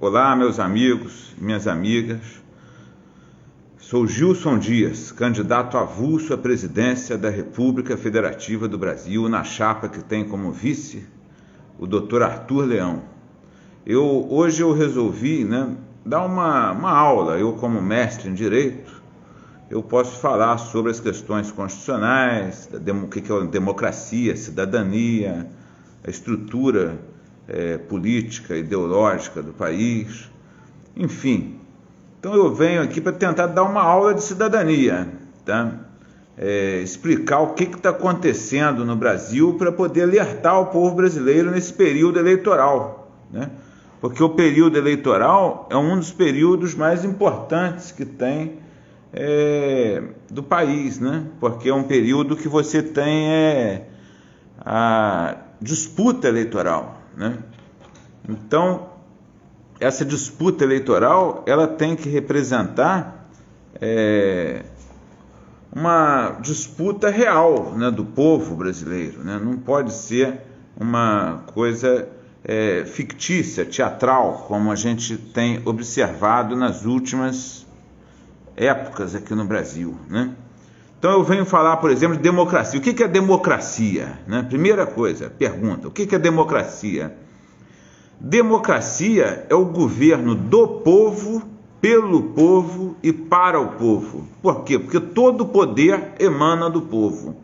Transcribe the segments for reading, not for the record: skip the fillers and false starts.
Olá, meus amigos e minhas amigas. Sou Gilson Dias, candidato avulso à presidência da República Federativa do Brasil, na chapa que tem como vice o Dr. Arthur Leão. Hoje eu resolvi dar uma aula. Eu, como mestre em Direito, eu posso falar sobre as questões constitucionais, o que é a democracia, a cidadania, a estrutura política, ideológica do país, enfim. Então eu venho aqui para tentar dar uma aula de cidadania, tá? Explicar o que está acontecendo no Brasil para poder alertar o povo brasileiro nesse período eleitoral, né? Porque o período eleitoral é um dos períodos mais importantes que tem do país, né? Porque é um período que você tem a disputa eleitoral, né? Então, essa disputa eleitoral, ela tem que representar uma disputa real, né, do povo brasileiro, né? Não pode ser uma coisa fictícia, teatral, como a gente tem observado nas últimas épocas aqui no Brasil, né? Então eu venho falar, por exemplo, de democracia. O que é democracia, né? Primeira coisa, pergunta, o que é democracia? Democracia é o governo do povo, pelo povo e para o povo. Por quê? Porque todo poder emana do povo.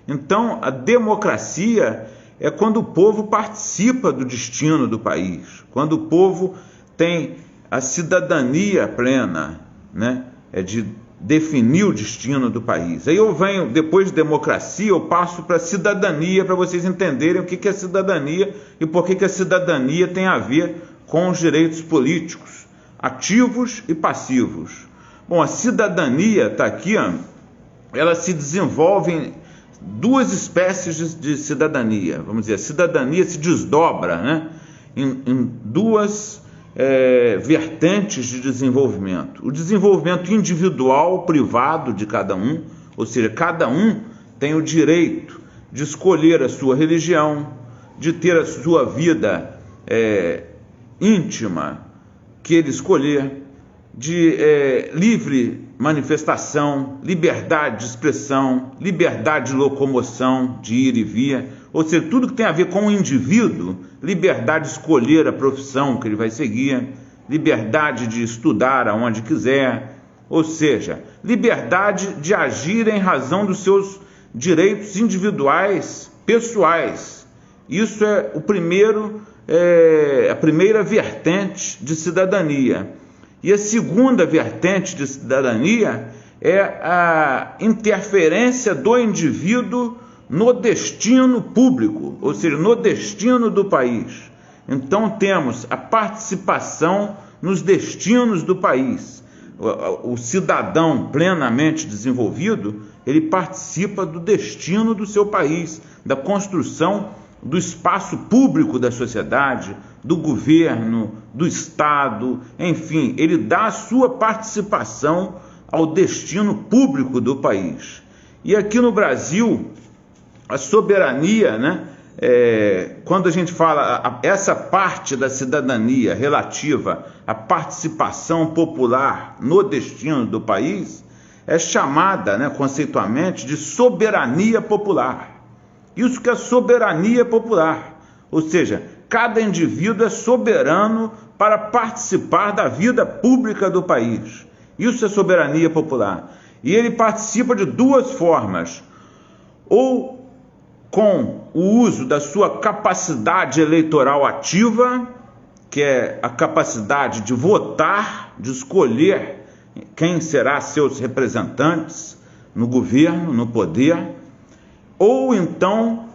Então, a democracia é quando o povo participa do destino do país, quando o povo tem a cidadania plena, né? De definir o destino do país. Aí eu venho, depois de democracia, eu passo para cidadania, para vocês entenderem o que é cidadania e por que a cidadania tem a ver com os direitos políticos, ativos e passivos. Bom, a cidadania está aqui, ela se desenvolve em duas espécies de cidadania. Vamos dizer, a cidadania se desdobra, né, em duas vertentes de desenvolvimento. O desenvolvimento individual, privado de cada um, ou seja, cada um tem o direito de escolher a sua religião, de ter a sua vida íntima que ele escolher, de livre manifestação, liberdade de expressão, liberdade de locomoção, de ir e vir, ou seja, tudo que tem a ver com o indivíduo, liberdade de escolher a profissão que ele vai seguir, liberdade de estudar aonde quiser, ou seja, liberdade de agir em razão dos seus direitos individuais, pessoais. Isso é a primeira vertente de cidadania. E a segunda vertente de cidadania é a interferência do indivíduo no destino público, ou seja, no destino do país. Então temos a participação nos destinos do país. O cidadão plenamente desenvolvido, ele participa do destino do seu país, da construção do espaço público da sociedade, do governo, do Estado, enfim, ele dá a sua participação ao destino público do país. E aqui no Brasil, a soberania, né, quando a gente fala essa parte da cidadania relativa à participação popular no destino do país, é chamada, né, conceitualmente, de soberania popular. Isso que é soberania popular, ou seja, cada indivíduo é soberano para participar da vida pública do país. Isso é soberania popular. E ele participa de duas formas: ou com o uso da sua capacidade eleitoral ativa, que é a capacidade de votar, de escolher quem será seus representantes no governo, no poder, ou então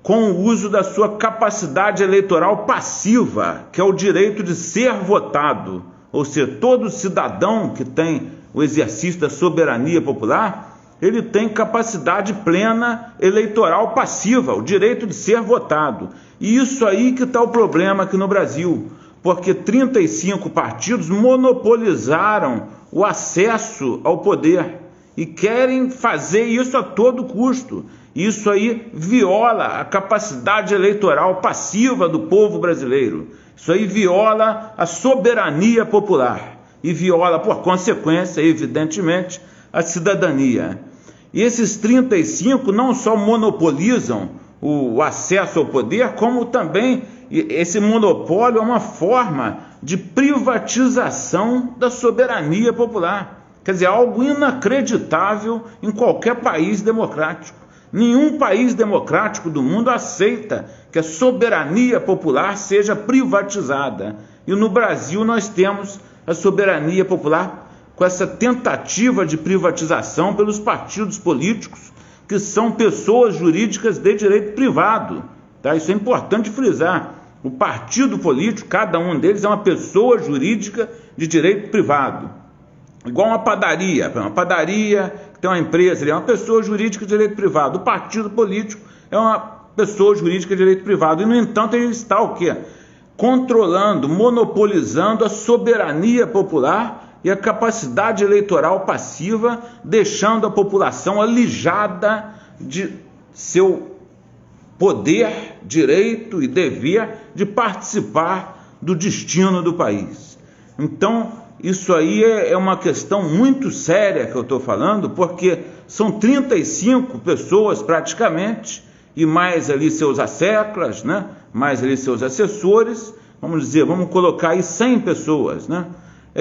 com o uso da sua capacidade eleitoral passiva, que é o direito de ser votado. Ou seja, todo cidadão que tem o exercício da soberania popular, ele tem capacidade plena eleitoral passiva, o direito de ser votado. E isso aí que está o problema aqui no Brasil, porque 35 partidos monopolizaram o acesso ao poder e querem fazer isso a todo custo. Isso aí viola a capacidade eleitoral passiva do povo brasileiro. Isso aí viola a soberania popular e viola, por consequência, evidentemente, a cidadania. E esses 35 não só monopolizam o acesso ao poder, como também esse monopólio é uma forma de privatização da soberania popular. Quer dizer, algo inacreditável em qualquer país democrático. Nenhum país democrático do mundo aceita que a soberania popular seja privatizada. E no Brasil nós temos a soberania popular com essa tentativa de privatização pelos partidos políticos, que são pessoas jurídicas de direito privado. Tá? Isso é importante frisar. O partido político, cada um deles é uma pessoa jurídica de direito privado. Igual uma padaria que tem uma empresa, é uma pessoa jurídica de direito privado. O partido político é uma pessoa jurídica de direito privado. E, no entanto, ele está o quê? Controlando, monopolizando a soberania popular e a capacidade eleitoral passiva, deixando a população alijada de seu poder, direito e dever de participar do destino do país. Então, isso aí é uma questão muito séria que eu estou falando, porque são 35 pessoas praticamente, e mais ali seus asseclas, né? Mais ali seus assessores, vamos colocar aí 100 pessoas, né?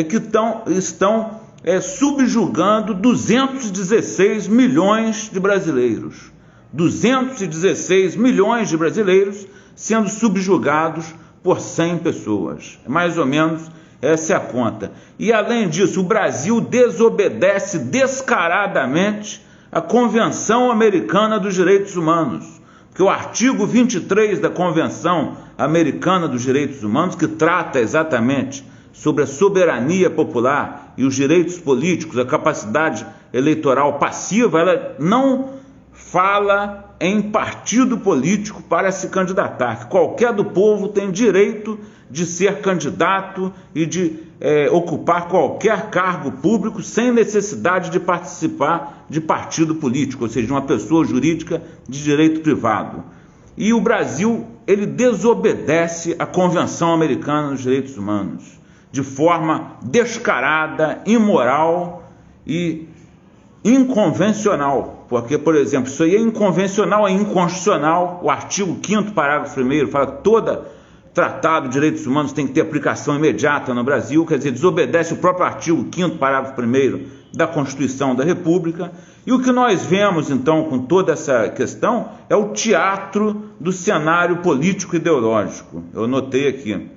Que estão subjugando 216 milhões de brasileiros. 216 milhões de brasileiros sendo subjugados por 100 pessoas. Mais ou menos essa é a conta. E além disso, o Brasil desobedece descaradamente a Convenção Americana dos Direitos Humanos, porque o artigo 23 da Convenção Americana dos Direitos Humanos, que trata exatamente sobre a soberania popular e os direitos políticos, a capacidade eleitoral passiva, ela não fala em partido político para se candidatar, que qualquer do povo tem direito de ser candidato e de ocupar qualquer cargo público sem necessidade de participar de partido político, ou seja, uma pessoa jurídica de direito privado. E o Brasil, ele desobedece a Convenção Americana dos Direitos Humanos de forma descarada, imoral e inconvencional, porque, por exemplo, isso aí é inconvencional, é inconstitucional. O artigo 5º, parágrafo 1º, fala que todo tratado de direitos humanos tem que ter aplicação imediata no Brasil, quer dizer, desobedece o próprio artigo 5º, parágrafo 1º da Constituição da República. E o que nós vemos, então, com toda essa questão, é o teatro do cenário político ideológico. Eu notei aqui.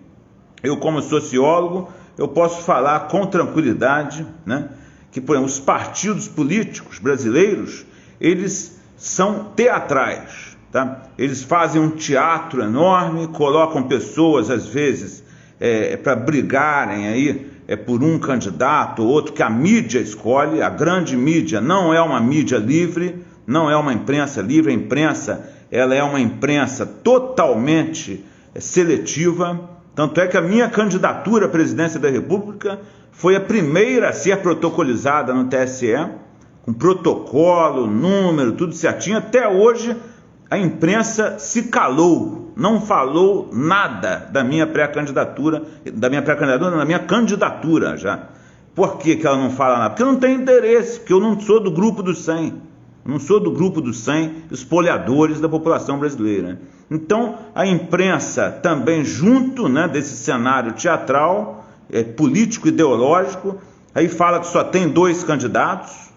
Eu, como sociólogo, eu posso falar com tranquilidade, né, que, por exemplo, os partidos políticos brasileiros, eles são teatrais, tá? Eles fazem um teatro enorme, colocam pessoas, às vezes, para brigarem aí, por um candidato ou outro que a mídia escolhe. A grande mídia não é uma mídia livre, não é uma imprensa livre. A imprensa, ela é uma imprensa totalmente seletiva. Tanto é que a minha candidatura à presidência da República foi a primeira a ser protocolizada no TSE, com protocolo, número, tudo certinho. Até hoje a imprensa se calou, não falou nada da minha pré-candidatura, da minha candidatura já. Por que ela não fala nada? Porque não tem interesse, porque eu não sou do grupo dos 100. Não sou do grupo dos 100 espoliadores da população brasileira. Então, a imprensa também, junto, né, desse cenário teatral, político, ideológico, aí fala que só tem 2 candidatos.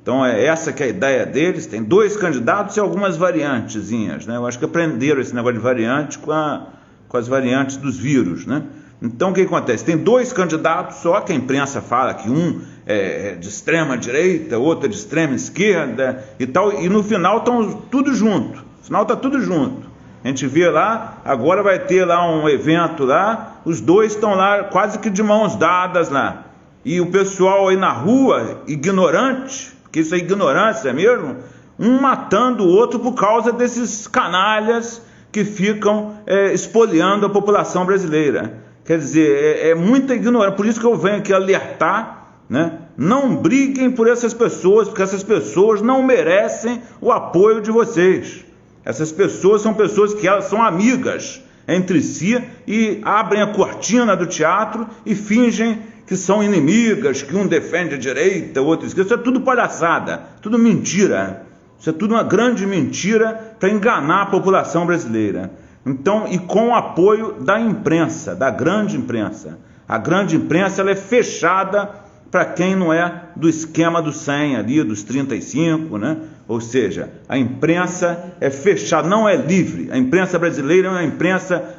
Então, é essa que é a ideia deles. Tem 2 candidatos e algumas variantezinhas, né? Eu acho que aprenderam esse negócio de variante com as variantes dos vírus, né? Então, o que acontece? Tem 2 candidatos só, que a imprensa fala que um é de extrema direita, outro é de extrema esquerda e tal, e no final estão tudo junto. No final está tudo junto. A gente vê lá, agora vai ter lá um evento lá, os 2 estão lá quase que de mãos dadas lá. E o pessoal aí na rua, ignorante, porque isso é ignorância mesmo, um matando o outro por causa desses canalhas que ficam espoliando a população brasileira. Quer dizer, é muita ignorância. Por isso que eu venho aqui alertar, né? Não briguem por essas pessoas, porque essas pessoas não merecem o apoio de vocês. Essas pessoas são pessoas que elas são amigas. entre si e abrem a cortina do teatro e fingem que são inimigas, que um defende a direita, o outro a esquerda. Isso é tudo palhaçada, tudo mentira. Isso é tudo uma grande mentira para enganar a população brasileira. Então, e com o apoio da imprensa, da grande imprensa. A grande imprensa ela é fechada para quem não é do esquema do 100 ali, dos 35, né? Ou seja, a imprensa é fechada, não é livre. A imprensa brasileira é uma imprensa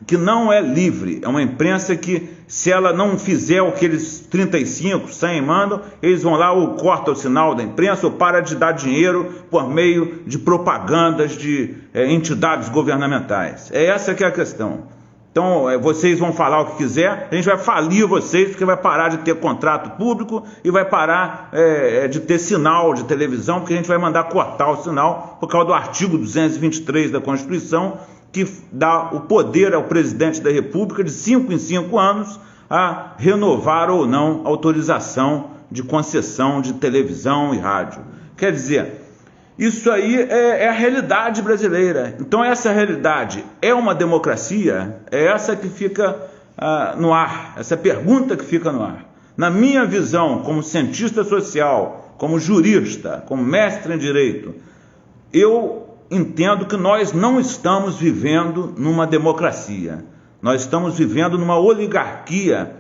que não é livre, é uma imprensa que, se ela não fizer o que eles 35, 100 mandam, eles vão lá ou cortam o sinal da imprensa ou param de dar dinheiro por meio de propagandas de entidades governamentais. É essa que é a questão. Então, vocês vão falar o que quiser, a gente vai falir vocês, porque vai parar de ter contrato público e vai parar de ter sinal de televisão, porque a gente vai mandar cortar o sinal por causa do artigo 223 da Constituição, que dá o poder ao presidente da República de 5 em 5 anos a renovar ou não a autorização de concessão de televisão e rádio. Quer dizer, isso aí é a realidade brasileira. Então essa realidade é uma democracia? É essa que fica no ar, essa pergunta que fica no ar. Na minha visão, como cientista social, como jurista, como mestre em direito, eu entendo que nós não estamos vivendo numa democracia. Nós estamos vivendo numa oligarquia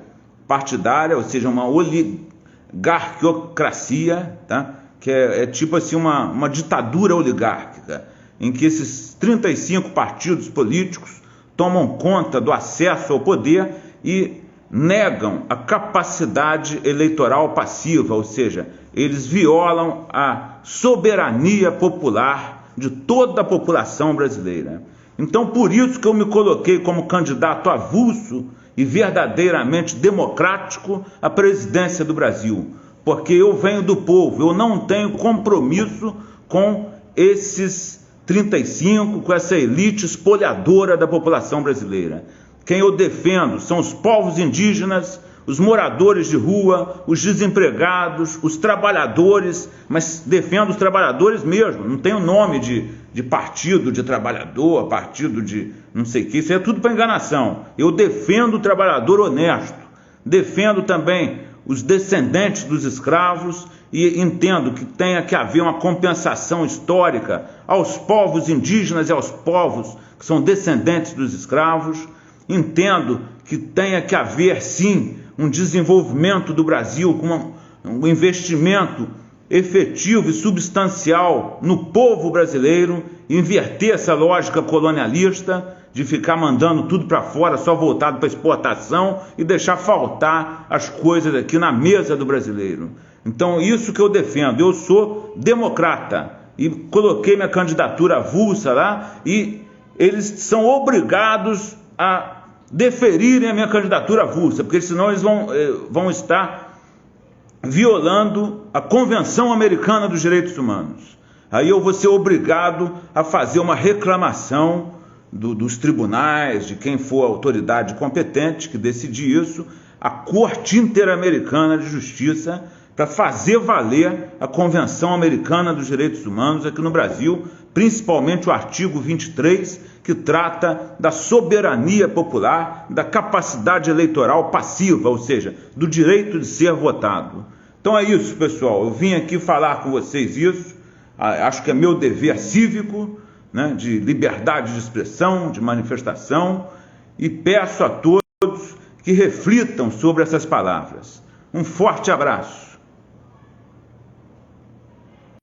partidária, ou seja, uma oligarquiocracia, tá? Que é tipo assim uma ditadura oligárquica, em que esses 35 partidos políticos tomam conta do acesso ao poder e negam a capacidade eleitoral passiva, ou seja, eles violam a soberania popular de toda a população brasileira. Então, por isso que eu me coloquei como candidato avulso e verdadeiramente democrático à presidência do Brasil, porque eu venho do povo, eu não tenho compromisso com esses 35, com essa elite espoliadora da população brasileira. Quem eu defendo são os povos indígenas, os moradores de rua, os desempregados, os trabalhadores, mas defendo os trabalhadores mesmo, não tenho nome de partido de trabalhador, partido de não sei o que, isso é tudo para enganação. Eu defendo o trabalhador honesto, defendo também os descendentes dos escravos e entendo que tenha que haver uma compensação histórica aos povos indígenas e aos povos que são descendentes dos escravos. Entendo que tenha que haver, sim, um desenvolvimento do Brasil com um investimento efetivo e substancial no povo brasileiro, inverter essa lógica colonialista de ficar mandando tudo para fora, só voltado para exportação e deixar faltar as coisas aqui na mesa do brasileiro. Então, isso que eu defendo. Eu sou democrata e coloquei minha candidatura avulsa lá e eles são obrigados a deferirem a minha candidatura avulsa, porque senão eles vão estar violando a Convenção Americana dos Direitos Humanos. Aí eu vou ser obrigado a fazer uma reclamação dos tribunais, de quem for a autoridade competente que decidir isso, a Corte Interamericana de Justiça, para fazer valer a Convenção Americana dos Direitos Humanos aqui no Brasil, principalmente o artigo 23, que trata da soberania popular, da capacidade eleitoral passiva, ou seja, do direito de ser votado. Então é isso, pessoal. Eu vim aqui falar com vocês isso. Acho que é meu dever cívico, né, de liberdade de expressão, de manifestação, e peço a todos que reflitam sobre essas palavras. Um forte abraço.